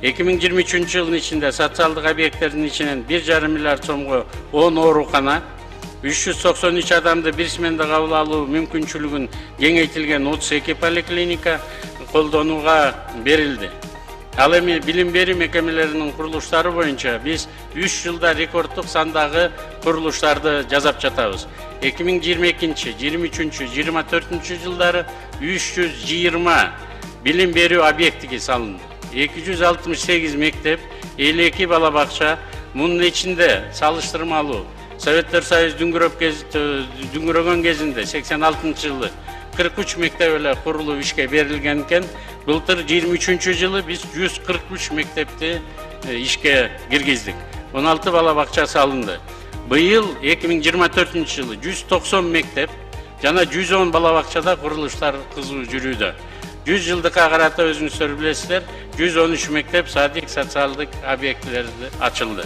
2023 yılın içinde sotsialдык объекттердин içinden 1,5 milyar so'mго 10 оорукана, 393 адамды бир сменде кабыл алуу мүмкүнчүлүгүн кеңейтилген 32 поликлиника колдонууга берилди. Ал эми билим берүү мекемелеринин курулуштары боюнча биз 3 жылда рекорддук сандагы курулуштарды жасап жатабыз. 2022, 23, 24 жылдары 320 билим берүү объекти салынды. 268 мектеп, 52 бала бакча, мунун ичинде салыштырмалуу Советтер Союзу дүңгүрөгөн кезинде 86 жылы 43 мектеп эле курулуп ишке берилген экен. Былтыр 23 жылы биз 143 мектепти ишке киргиздик. 16 бала бакча салынды. Быйыл 2024 жылы 190 мектеп жана 110 бала бакчада курулуштар кызуу жүрүүдө. 100 жылдыкка карата өзүңүздөр билесиздер, 113 мектеп садик социалдык объектилерди ачылды.